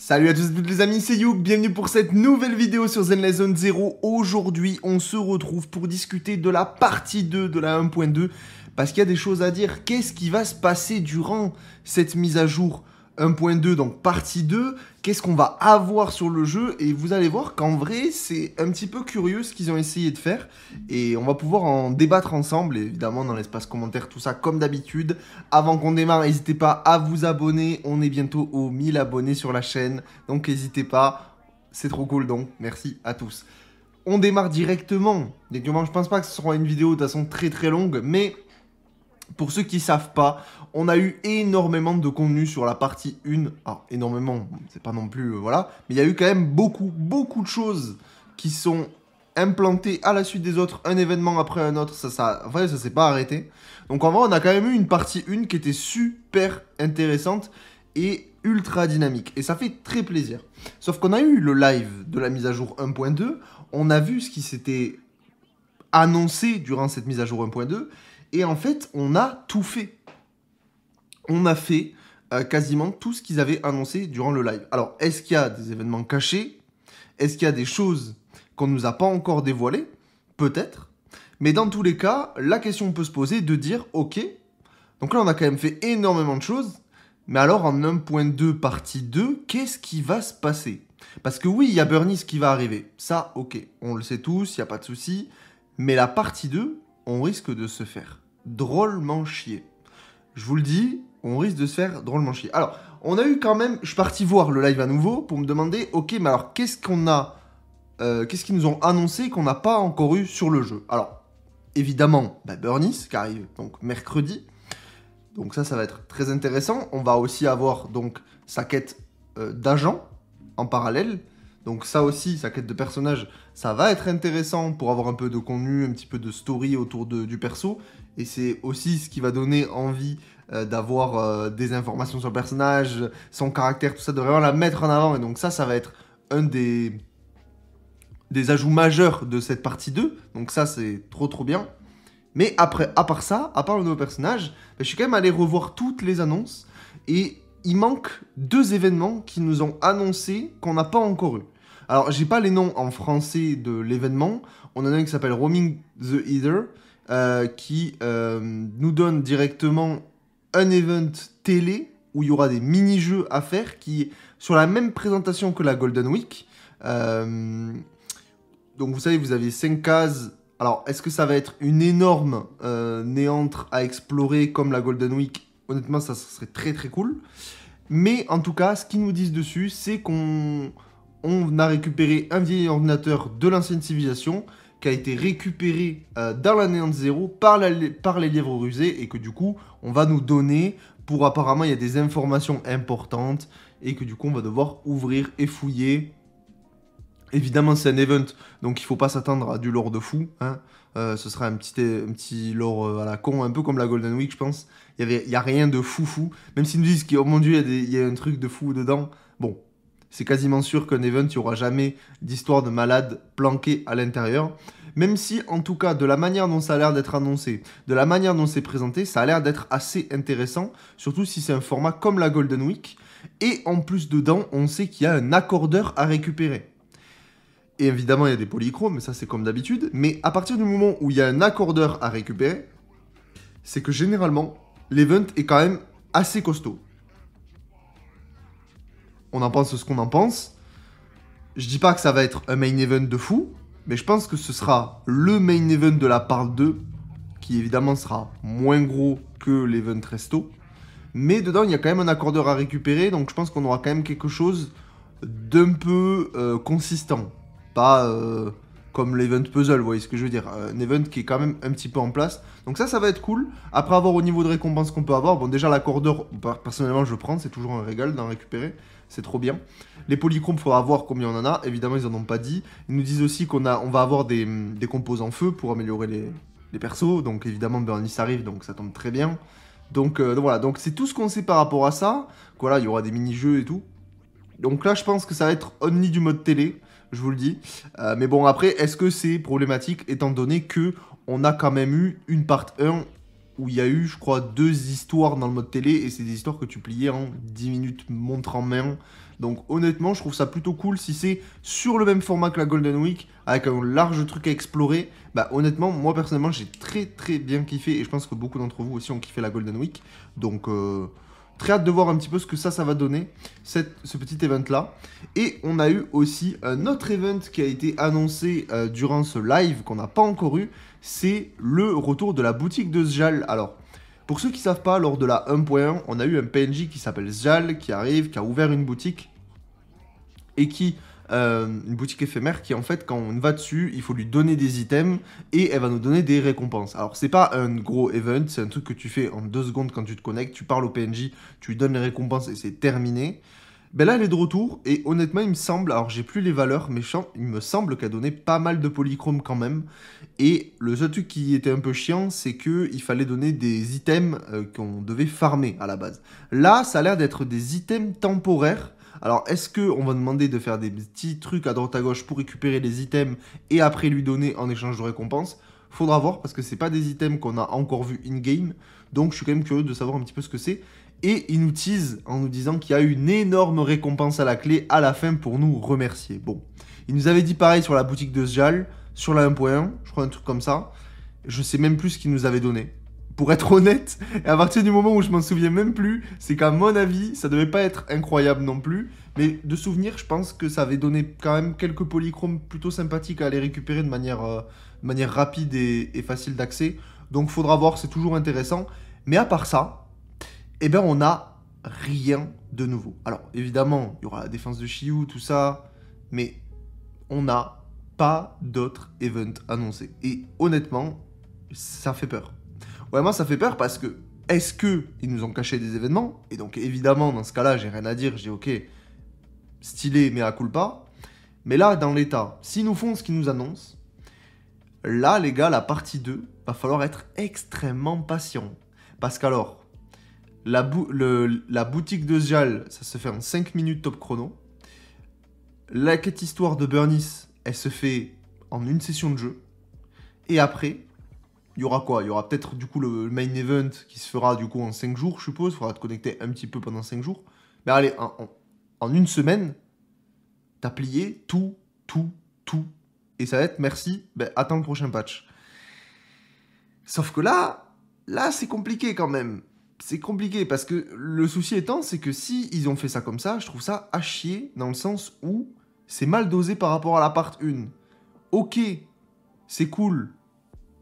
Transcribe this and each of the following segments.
Salut à tous et toutes les amis, c'est Youk, bienvenue pour cette nouvelle vidéo sur Zenless Zone 0. Aujourd'hui, on se retrouve pour discuter de la partie 2 de la 1.2, parce qu'il y a des choses à dire. Qu'est-ce qui va se passer durant cette mise à jour 1.2, donc partie 2? Qu'est-ce qu'on va avoir sur le jeu? Et vous allez voir qu'en vrai, c'est un petit peu curieux ce qu'ils ont essayé de faire. Et on va pouvoir en débattre ensemble, évidemment dans l'espace commentaire, tout ça comme d'habitude. Avant qu'on démarre, n'hésitez pas à vous abonner. On est bientôt aux 1000 abonnés sur la chaîne. Donc n'hésitez pas, c'est trop cool, donc merci à tous. On démarre directement. Je pense pas que ce sera une vidéo de toute façon très longue, mais pour ceux qui savent pas, on a eu énormément de contenu sur la partie 1. Alors, énormément, c'est pas non plus, voilà. Mais il y a eu quand même beaucoup de choses qui sont implantées à la suite des autres, un événement après un autre. En fait, ça s'est pas arrêté. Donc en vrai, on a quand même eu une partie 1 qui était super intéressante et ultra dynamique. Et ça fait très plaisir. Sauf qu'on a eu le live de la mise à jour 1.2. On a vu ce qui s'était annoncé durant cette mise à jour 1.2. Et en fait, on a tout fait. On a fait quasiment tout ce qu'ils avaient annoncé durant le live. Alors, est-ce qu'il y a des événements cachés? Est-ce qu'il y a des choses qu'on ne nous a pas encore dévoilées? Peut-être. Mais dans tous les cas, la question peut se poser de dire, ok, donc là, on a quand même fait énormément de choses. Mais alors, en 1.2 partie 2, qu'est-ce qui va se passer? Parce que oui, il y a Burnice qui va arriver. Ça, ok, on le sait tous, il n'y a pas de souci. Mais la partie 2, on risque de se faire drôlement chier. Je vous le dis, on risque de se faire drôlement chier. Alors, on a eu quand même... Je suis parti voir le live à nouveau pour me demander, ok, mais alors qu'est-ce qu'on a... qu'est-ce qu'ils nous ont annoncé qu'on n'a pas encore eu sur le jeu? Alors, évidemment, Burnice qui arrive donc mercredi. Donc ça va être très intéressant. On va aussi avoir donc sa quête d'agent en parallèle. Donc ça aussi, sa quête de personnage, ça va être intéressant pour avoir un peu de contenu, un petit peu de story autour du perso. Et c'est aussi ce qui va donner envie d'avoir des informations sur le personnage, son caractère, tout ça, de vraiment la mettre en avant. Et donc ça va être un des ajouts majeurs de cette partie 2. Donc ça, c'est trop bien. Mais après, à part ça, à part le nouveau personnage, je suis quand même allé revoir toutes les annonces. Et il manque 2 événements qui nous ont annoncé qu'on n'a pas encore eu. Alors, j'ai pas les noms en français de l'événement. On en a un qui s'appelle Roaming the Ether, qui nous donne directement un event télé où il y aura des mini-jeux à faire qui est sur la même présentation que la Golden Week. Donc, vous savez, vous avez 5 cases. Alors, est-ce que ça va être une énorme néantre à explorer comme la Golden Week? Honnêtement, ça serait très cool. Mais en tout cas, ce qu'ils nous disent dessus, c'est qu'on a récupéré un vieil ordinateur de l'ancienne civilisation qui a été récupéré dans la Néant Zéro par les lièvres rusés et que du coup, on va nous donner pour apparemment, il y a des informations importantes et que du coup, on va devoir ouvrir et fouiller. Évidemment, c'est un event, donc il ne faut pas s'attendre à du lore de fou. Hein. Ce sera un petit lore à la con, un peu comme la Golden Week, je pense. Il n'y a rien de fou. Même s'ils nous disent que, oh mon dieu, il y a un truc de fou dedans. Bon, c'est quasiment sûr qu'un event, il n'y aura jamais d'histoire de malade planquée à l'intérieur. Même si, en tout cas, de la manière dont ça a l'air d'être annoncé, de la manière dont c'est présenté, ça a l'air d'être assez intéressant. Surtout si c'est un format comme la Golden Week. Et en plus dedans, on sait qu'il y a un accordeur à récupérer. Et évidemment, il y a des polychromes, mais ça, c'est comme d'habitude. Mais à partir du moment où il y a un accordeur à récupérer, c'est que généralement, l'event est quand même assez costaud. On en pense ce qu'on en pense. Je dis pas que ça va être un main event de fou, mais je pense que ce sera le main event de la part 2, qui évidemment sera moins gros que l'event resto. Mais dedans, il y a quand même un accordeur à récupérer, donc je pense qu'on aura quand même quelque chose d'un peu consistant. Pas comme l'event puzzle, vous voyez ce que je veux dire. Un event qui est quand même un petit peu en place. Donc ça va être cool. Après avoir au niveau de récompense qu'on peut avoir, bon déjà l'accordeur, personnellement je prends, c'est toujours un régal d'en récupérer. C'est trop bien. Les polychromes, il faudra voir combien on en a. Évidemment, ils en ont pas dit. Ils nous disent aussi on va avoir des composants feu pour améliorer les persos. Donc évidemment, Burnice arrive, donc ça tombe très bien. Donc voilà, donc c'est tout ce qu'on sait par rapport à ça. Voilà, il y aura des mini-jeux et tout. Donc là, je pense que ça va être only du mode télé. Je vous le dis. Mais bon, après, est-ce que c'est problématique étant donné que on a quand même eu une part 1 où il y a eu, je crois, 2 histoires dans le mode télé, et c'est des histoires que tu pliais en 10 minutes montre en main. Donc honnêtement, je trouve ça plutôt cool si c'est sur le même format que la Golden Week, avec un large truc à explorer. Bah honnêtement, moi personnellement, j'ai très bien kiffé, et je pense que beaucoup d'entre vous aussi ont kiffé la Golden Week. Donc très hâte de voir un petit peu ce que ça va donner, ce petit event-là. Et on a eu aussi un autre event qui a été annoncé durant ce live qu'on n'a pas encore eu, c'est le retour de la boutique de Sjal. Alors, pour ceux qui ne savent pas, lors de la 1.1, on a eu un PNJ qui s'appelle Sjal, qui arrive, qui a ouvert une boutique, et qui... une boutique éphémère qui en fait quand on va dessus il faut lui donner des items et elle va nous donner des récompenses. Alors c'est pas un gros event, c'est un truc que tu fais en 2 secondes quand tu te connectes, tu parles au PNJ, tu lui donnes les récompenses et c'est terminé. Ben là elle est de retour et honnêtement il me semble, alors j'ai plus les valeurs mais il me semble qu'elle donnait pas mal de polychrome quand même. Et le seul truc qui était un peu chiant c'est que il fallait donner des items qu'on devait farmer à la base. Là ça a l'air d'être des items temporaires. Alors, est-ce qu'on va demander de faire des petits trucs à droite à gauche pour récupérer les items et après lui donner en échange de récompenses? Faudra voir parce que c'est pas des items qu'on a encore vu in-game. Donc, je suis quand même curieux de savoir un petit peu ce que c'est. Et il nous tease en nous disant qu'il y a une énorme récompense à la clé à la fin pour nous remercier. Bon, il nous avait dit pareil sur la boutique de Sjal, sur la 1.1, je crois un truc comme ça. Je sais même plus ce qu'il nous avait donné. Pour être honnête, et à partir du moment où je m'en souviens même plus, c'est qu'à mon avis, ça devait pas être incroyable non plus. Mais de souvenir, je pense que ça avait donné quand même quelques polychromes plutôt sympathiques à aller récupérer de manière rapide et facile d'accès. Donc faudra voir, c'est toujours intéressant. Mais à part ça, eh ben on a rien de nouveau. Alors évidemment, il y aura la défense de Shiyu, tout ça, mais on n'a pas d'autres events annoncés. Et honnêtement, ça fait peur. Vraiment, ça fait peur parce que, est-ce qu'ils nous ont caché des événements? Et donc, évidemment, dans ce cas-là, j'ai rien à dire. J'ai ok, stylé, mais à culpa. Mais là, dans l'état, s'ils nous font ce qu'ils nous annoncent, là, les gars, la partie 2, va falloir être extrêmement patient. Parce qu'alors, la boutique de Sjal, ça se fait en 5 minutes top chrono. La quête histoire de Burnice, elle se fait en une session de jeu. Et après... il y aura quoi? Il y aura peut-être du coup le main event qui se fera du coup en 5 jours, je suppose. Il faudra te connecter un petit peu pendant 5 jours. Mais allez, en une semaine, t'as plié tout. Et ça va être merci, ben, attends le prochain patch. Sauf que là c'est compliqué quand même. C'est compliqué parce que le souci étant, c'est que si ils ont fait ça comme ça, je trouve ça à chier dans le sens où c'est mal dosé par rapport à la part 1. Ok, c'est cool.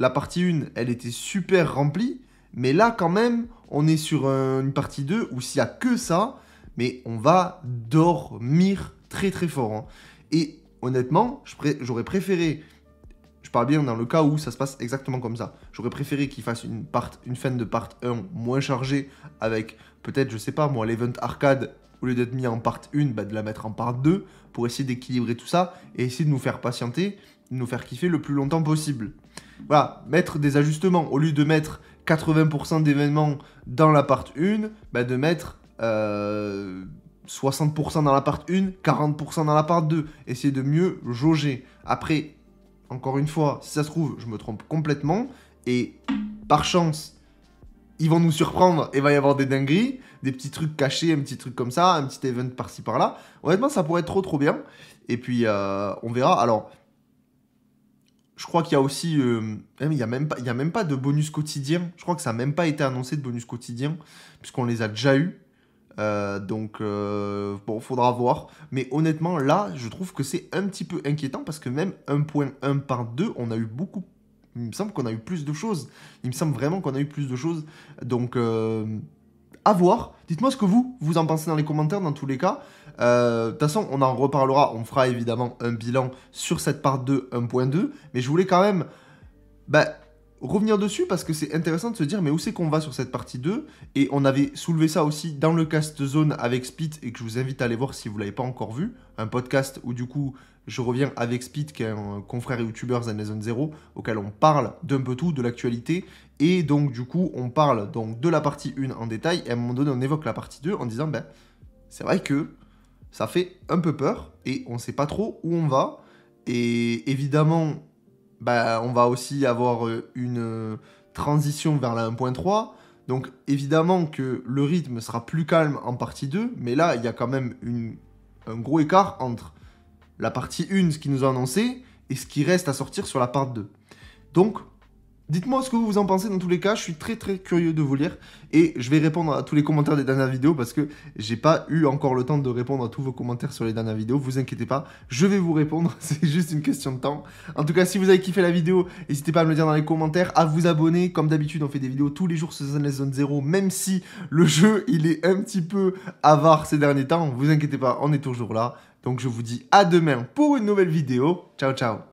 La partie 1, elle était super remplie, mais là, quand même, on est sur une partie 2 où s'il n'y a que ça, mais on va dormir très fort. Hein. Et honnêtement, j'aurais préféré, je parle bien dans le cas où ça se passe exactement comme ça, j'aurais préféré qu'ils fassent une fin de part 1 moins chargée, avec peut-être, je sais pas moi, l'event arcade, au lieu d'être mis en part 1, bah, de la mettre en part 2, pour essayer d'équilibrer tout ça, et essayer de nous faire patienter, de nous faire kiffer le plus longtemps possible. Voilà, mettre des ajustements. Au lieu de mettre 80% d'événements dans la part 1, bah de mettre 60% dans la part 1, 40% dans la part 2. Essayer de mieux jauger. Après, encore une fois, si ça se trouve, je me trompe complètement. Et par chance, ils vont nous surprendre et il va y avoir des dingueries. Des petits trucs cachés, un petit truc comme ça, un petit event par-ci par-là. Honnêtement, ça pourrait être trop bien. Et puis, on verra. Alors... je crois qu'il y a aussi... il n'y a même pas de bonus quotidien. Je crois que ça n'a même pas été annoncé de bonus quotidien, puisqu'on les a déjà eus. Donc, bon, faudra voir. Mais honnêtement, là, je trouve que c'est un petit peu inquiétant, parce que même 1.1 par 2, on a eu beaucoup... il me semble qu'on a eu plus de choses. Il me semble vraiment qu'on a eu plus de choses. Donc, à voir. Dites-moi ce que vous en pensez dans les commentaires, dans tous les cas. De toute façon, on en reparlera. On fera évidemment un bilan sur cette part 2 1.2. Mais je voulais quand même revenir dessus parce que c'est intéressant de se dire mais où c'est qu'on va sur cette partie 2. Et on avait soulevé ça aussi dans le cast zone avec Spit et que je vous invite à aller voir si vous ne l'avez pas encore vu. Un podcast où du coup je reviens avec Spit qui est un confrère youtubeur Zenless Zero auquel on parle d'un peu tout, de l'actualité. Et donc du coup on parle donc de la partie 1 en détail et à un moment donné on évoque la partie 2 en disant c'est vrai que ça fait un peu peur et on ne sait pas trop où on va. Et évidemment, on va aussi avoir une transition vers la 1.3. Donc évidemment que le rythme sera plus calme en partie 2, mais là, il y a quand même un gros écart entre la partie 1, ce qu'ils nous ont annoncé, et ce qui reste à sortir sur la part 2. Donc, dites-moi ce que vous en pensez dans tous les cas, je suis très curieux de vous lire et je vais répondre à tous les commentaires des dernières vidéos parce que j'ai pas eu encore le temps de répondre à tous vos commentaires sur les dernières vidéos, vous inquiétez pas, je vais vous répondre, c'est juste une question de temps. En tout cas, si vous avez kiffé la vidéo, n'hésitez pas à me le dire dans les commentaires, à vous abonner, comme d'habitude on fait des vidéos tous les jours sur Zenless Zone Zero, même si le jeu il est un petit peu avare ces derniers temps, vous inquiétez pas, on est toujours là. Donc je vous dis à demain pour une nouvelle vidéo, ciao ciao.